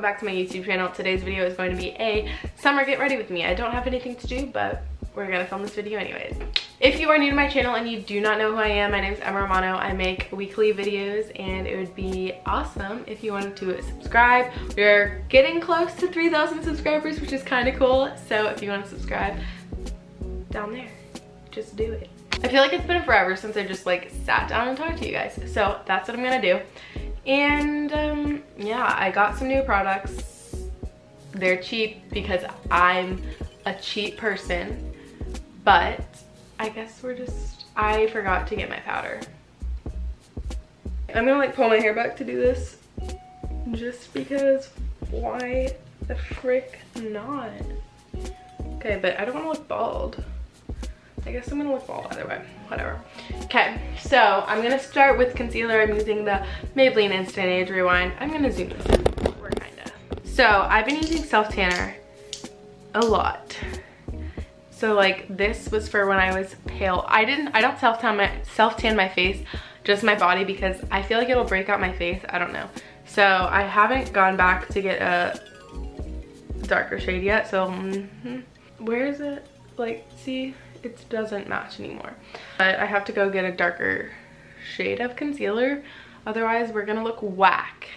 back to my YouTube channel. Today's video is going to be a summer get ready with me. I don't have anything to do, but we're gonna film this video anyways. If you are new to my channel and you do not know who I am, my name is Emmaromano. I make weekly videos and it would be awesome if you wanted to subscribe. We're getting close to 3,000 subscribers, which is kind of cool. So if you want to subscribe, down there, just do it. I feel like it's been forever since I just like sat down and talked to you guys. So that's what I'm gonna do. And yeah, I got some new products. They're cheap because I'm a cheap person, but I guess I forgot to get my powder. I'm gonna like pull my hair back to do this just because why the frick not? Okay, but I don't wanna look bald. I guess I'm gonna look bald either way, whatever. Okay, so I'm gonna start with concealer. I'm using the Maybelline Instant Age Rewind. I'm gonna zoom this in, we're kinda. So I've been using self tanner a lot. So like this was for when I was pale. I don't self tan my face, just my body, because I feel like it'll break out my face, I don't know. So I haven't gone back to get a darker shade yet, so where is it? Like, see? It doesn't match anymore. But I have to go get a darker shade of concealer, otherwise we're gonna look whack.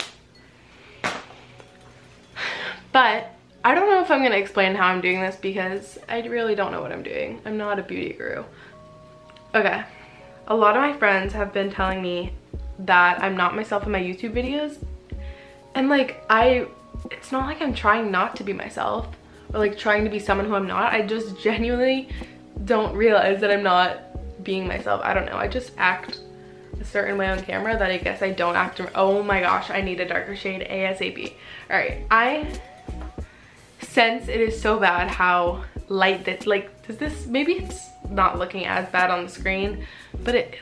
But I don't know if I'm gonna explain how I'm doing this because I really don't know what I'm doing. I'm not a beauty guru. Okay, a lot of my friends have been telling me that I'm not myself in my YouTube videos, and like it's not like I'm trying not to be myself or like trying to be someone who I'm not. I just genuinely don't realize that I'm not being myself. I don't know, I just act a certain way on camera that I guess I don't act. Oh my gosh, I need a darker shade ASAP. All right, I sense it is so bad how light this, like, maybe it's not looking as bad on the screen, but it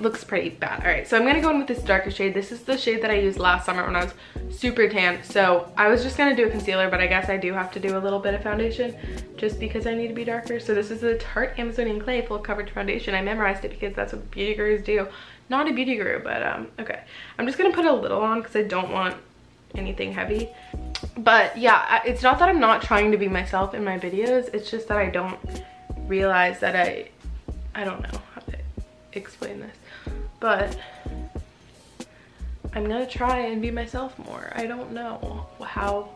looks pretty bad. All right, so I'm gonna go in with this darker shade. This is the shade that I used last summer when I was super tan. So I was just gonna do a concealer, but I guess I do have to do a little bit of foundation just because I need to be darker. So this is the Tarte Amazonian Clay Full Coverage Foundation. I memorized it because that's what beauty gurus do. Not a beauty guru, but okay. I'm just gonna put a little on because I don't want anything heavy. But yeah, it's not that I'm not trying to be myself in my videos, it's just that I don't realize that I don't know how to explain this, but I'm gonna try and be myself more. I don't know how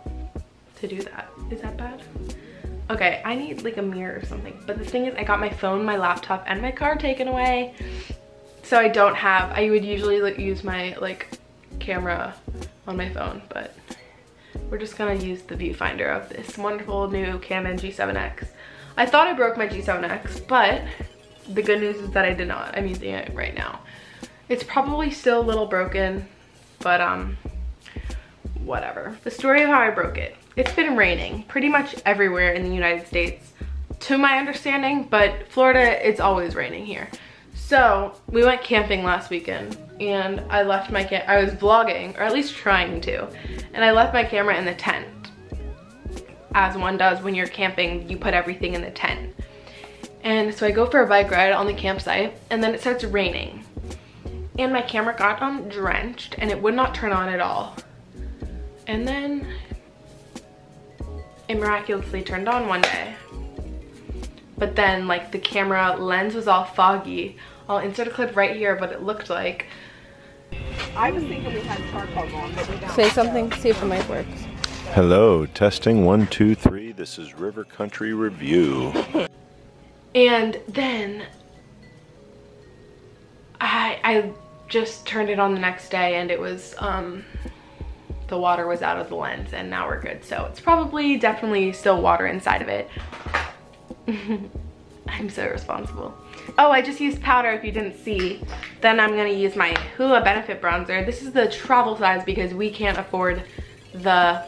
to do that. Is that bad? Okay, I need like a mirror or something, but the thing is I got my phone, my laptop, and my car taken away, so I would usually like use my like camera on my phone, but we're just gonna use the viewfinder of this wonderful new Canon G7X. I thought I broke my G7X, but the good news is that I did not. I'm using it right now. It's probably still a little broken, but whatever. The story of how I broke it. It's been raining pretty much everywhere in the United States, to my understanding, but Florida, it's always raining here. So we went camping last weekend and I left my I was vlogging, or at least trying to, and I left my camera in the tent. As one does when you're camping, you put everything in the tent. And so I go for a bike ride on the campsite and then it starts raining. And my camera got drenched and it would not turn on at all. And then it miraculously turned on one day. But then like the camera lens was all foggy. I'll insert a clip right here, but it looked like. I was thinking we had charcoal on, but we don't. Say something, see if the mic works. Hello, testing 1, 2, 3. This is River Country Review. And then I just turned it on the next day and it was the water was out of the lens, and now we're good. So it's probably definitely still water inside of it. I'm so responsible. Oh, I just used powder if you didn't see. Then I'm gonna use my Hoola Benefit bronzer. This is the travel size because we can't afford the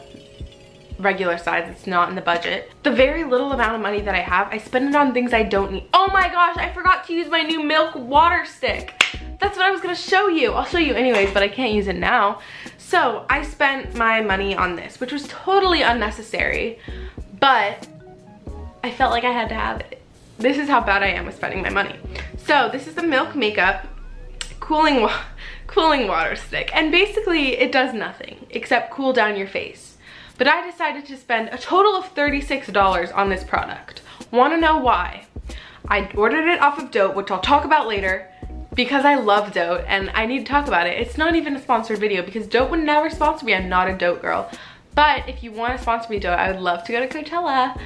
regular size. It's not in the budget. The very little amount of money that I have, I spend it on things I don't need. Oh my gosh, I forgot to use my new Milk water stick. That's what I was gonna show you. I'll show you anyways, but I can't use it now. So I spent my money on this, which was totally unnecessary, but I felt like I had to have it. This is how bad I am with spending my money. So this is the Milk Makeup cooling water stick, and basically it does nothing except cool down your face. But I decided to spend a total of $36 on this product. Wanna know why? I ordered it off of Dote, which I'll talk about later, because I love Dote and I need to talk about it. It's not even a sponsored video because Dote would never sponsor me. I'm not a Dote girl. But if you want to sponsor me, Dote, I would love to go to Coachella.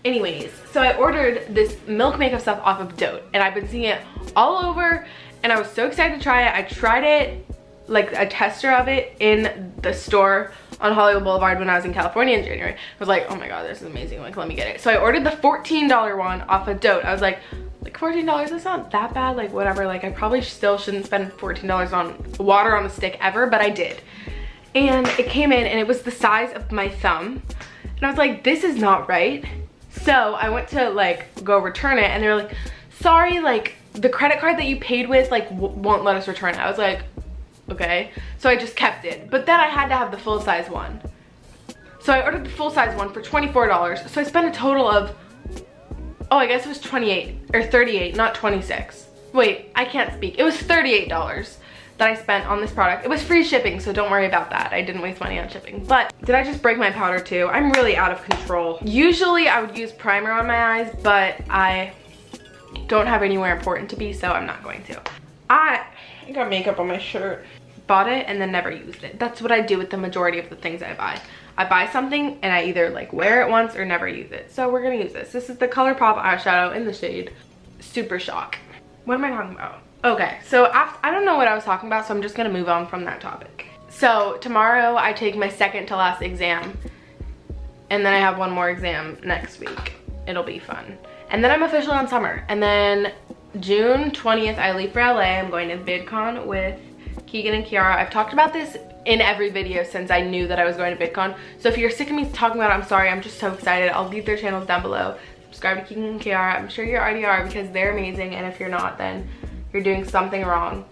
Anyways, so I ordered this milk makeup stuff off of Dote and I've been seeing it all over and I was so excited to try it. I tried it, like a tester of it, in the store on Hollywood Boulevard when I was in California in January. I was like, oh my god, this is amazing, like let me get it. So I ordered the $14 one off of Dote. I was like $14, that's not that bad, like whatever, like I probably still shouldn't spend $14 on water on the stick ever, but I did. And it came in and it was the size of my thumb. And I was like, this is not right. So I went to like go return it and they were like, sorry, like the credit card that you paid with like won't let us return it. I was like, okay. So I just kept it. But then I had to have the full size one. So I ordered the full size one for $24. So I spent a total of, oh, I guess it was 28 or 38, not 26. Wait, I can't speak. It was $38 that I spent on this product. It was free shipping, so don't worry about that. I didn't waste money on shipping. But did I just break my powder too? I'm really out of control. Usually I would use primer on my eyes, but I don't have anywhere important to be, so I'm not going to. I got makeup on my shirt. Bought it and then never used it. That's what I do with the majority of the things I buy. I buy something and I either like wear it once or never use it. So we're gonna use this. This is the ColourPop eyeshadow in the shade Super Shock. What am I talking about? Okay, so I don't know what I was talking about, so I'm just gonna move on from that topic. So tomorrow I take my second to last exam and then I have one more exam next week. It'll be fun. And then I'm officially on summer. And then June 20th, I leave for LA. I'm going to VidCon with Keegan and Kiara. I've talked about this in every video since I knew that I was going to VidCon. So if you're sick of me talking about it, I'm sorry. I'm just so excited. I'll leave their channels down below. Subscribe to Keegan and Kiara. I'm sure you already are because they're amazing. And if you're not, then you're doing something wrong.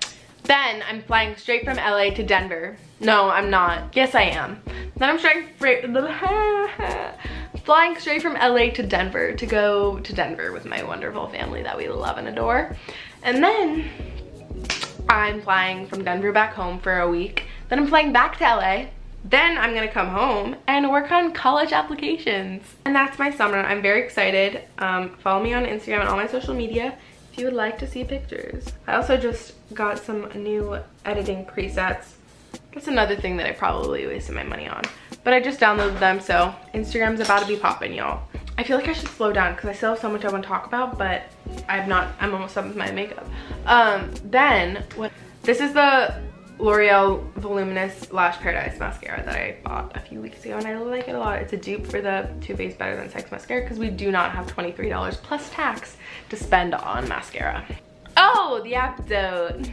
Then I'm flying straight from LA to Denver. No, I'm not. Yes, I am. Then I'm flying straight from LA to Denver to go to Denver with my wonderful family that we love and adore. And then I'm flying from Denver back home for a week. Then I'm flying back to LA. Then I'm gonna come home and work on college applications. And that's my summer. I'm very excited. Follow me on Instagram and all my social media if you would like to see pictures. I also just got some new editing presets. That's another thing that I probably wasted my money on. But I just downloaded them, so Instagram's about to be popping, y'all. I feel like I should slow down because I still have so much I want to talk about, but I'm almost done with my makeup. Then, this is the L'Oreal Voluminous Lash Paradise mascara that I bought a few weeks ago and I like it a lot. It's a dupe for the Too Faced Better Than Sex mascara because we do not have $23 plus tax to spend on mascara. Oh, the app Dote.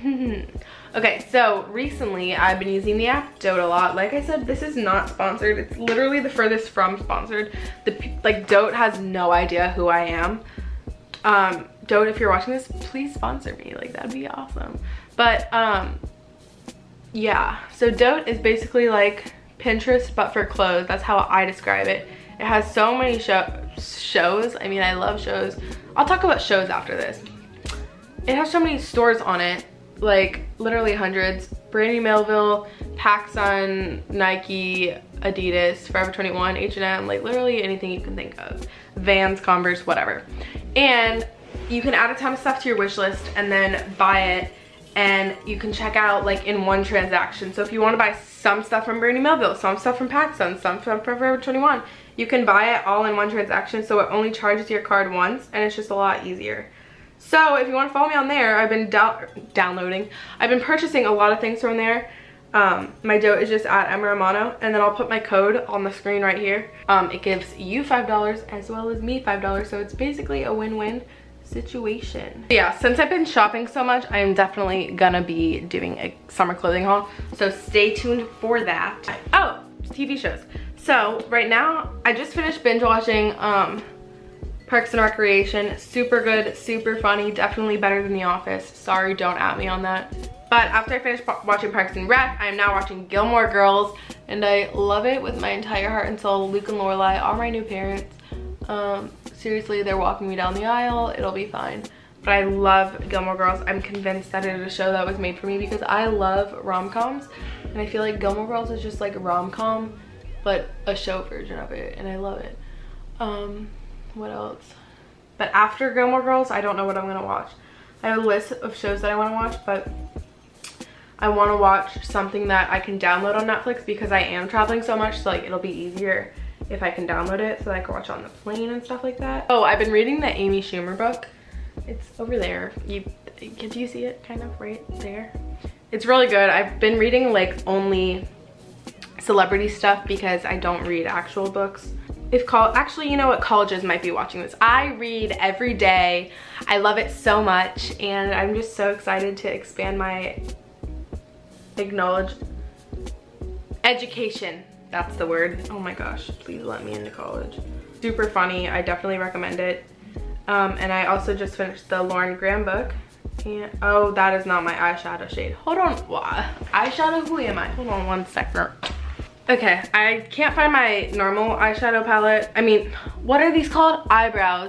Okay, so recently I've been using the app Dote a lot. Like I said, this is not sponsored. It's literally the furthest from sponsored. Like Dote has no idea who I am. Dote, if you're watching this, please sponsor me. Like that'd be awesome. But yeah, so Dote is basically like Pinterest but for clothes. That's how I describe it. It has so many shows. I mean, I love shows. I'll talk about shows after this. It has so many stores on it, like literally hundreds. Brandy Melville, PacSun, Nike, Adidas, Forever 21, H&M, like literally anything you can think of. Vans, Converse, whatever. And you can add a ton of stuff to your wish list and then buy it, and you can check out like in one transaction. So if you want to buy some stuff from Brandy Melville, some stuff from PacSun, some from Forever 21, you can buy it all in one transaction, so it only charges your card once and it's just a lot easier. So if you want to follow me on there, I've been I've been purchasing a lot of things from there. My Dote is just at emmaromano, and then I'll put my code on the screen right here. It gives you $5 as well as me $5, so it's basically a win-win situation. Yeah, since I've been shopping so much, I am definitely gonna be doing a summer clothing haul, so stay tuned for that. Oh, TV shows. So right now, I just finished binge watching Parks and Recreation. Super good, super funny, definitely better than The Office. Sorry, don't at me on that. But after I finished watching Parks and Rec, I am now watching Gilmore Girls, and I love it with my entire heart and soul. Luke and Lorelai are my new parents. Seriously, they're walking me down the aisle. It'll be fine. But I love Gilmore Girls. I'm convinced that it is a show that was made for me because I love rom-coms, and I feel like Gilmore Girls is just like a rom-com but a show version of it, and I love it. What else? But after Gilmore Girls, I don't know what I'm gonna watch. I have a list of shows that I want to watch, but I want to watch something that I can download on Netflix because I am traveling so much, so like it'll be easier if I can download it so that I can watch it on the plane and stuff like that. Oh, I've been reading the Amy Schumer book. It's over there. Do you see it kind of right there? It's really good. I've been reading like only celebrity stuff because I don't read actual books. Actually, you know what, colleges might be watching this. I read every day. I love it so much, and I'm just so excited to expand my education. That's the word. Oh my gosh, please let me into college. Super funny. I definitely recommend it. And I also just finished the Lauren Graham book. And oh, that is not my eyeshadow shade. Hold on. Eyeshadow? Who am I? Hold on one second. Okay, I can't find my normal eyeshadow palette. I mean, what are these called? Eyebrow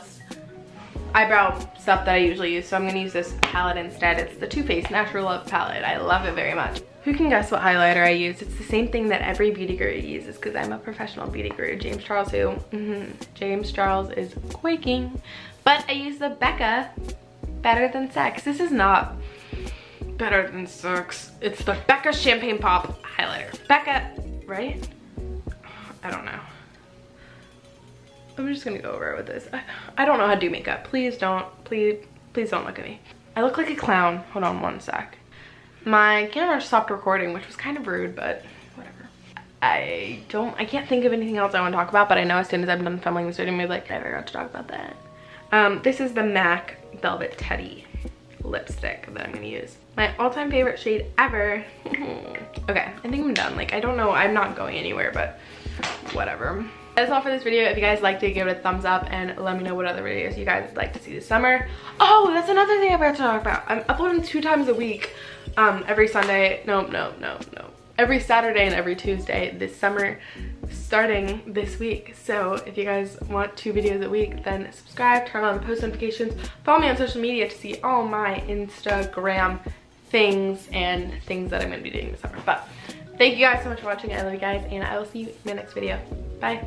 stuff that I usually use. So I'm gonna use this palette instead. It's the Too Faced Natural Love palette. I love it very much. Who can guess what highlighter I use? It's the same thing that every beauty guru uses because I'm a professional beauty guru. James Charles who? James Charles is quaking. But I use the Becca Better Than Sex. This is not Better Than Sex. It's the Becca Champagne Pop highlighter. Becca, right? I don't know. I'm just gonna go over it with this. I don't know how to do makeup. Please don't look at me. I look like a clown. Hold on one sec. My camera stopped recording, which was kind of rude, but whatever. I can't think of anything else I want to talk about, but I know as soon as I'm done filming this video, I'm gonna be like, I forgot to talk about that. This is the MAC Velvet Teddy lipstick that I'm gonna use. My all-time favorite shade ever. Okay, I think I'm done. Like, I don't know, I'm not going anywhere, but whatever. That's all for this video. If you guys liked it, give it a thumbs up and let me know what other videos you guys would like to see this summer. Oh, that's another thing I forgot to talk about. I'm uploading 2 times a week. Every Sunday, every Saturday and every Tuesday this summer, starting this week. So if you guys want 2 videos a week, then subscribe, turn on the post notifications, follow me on social media to see all my Instagram things and things that I'm gonna be doing this summer. But thank you guys so much for watching. I love you guys, and I will see you in my next video. Bye.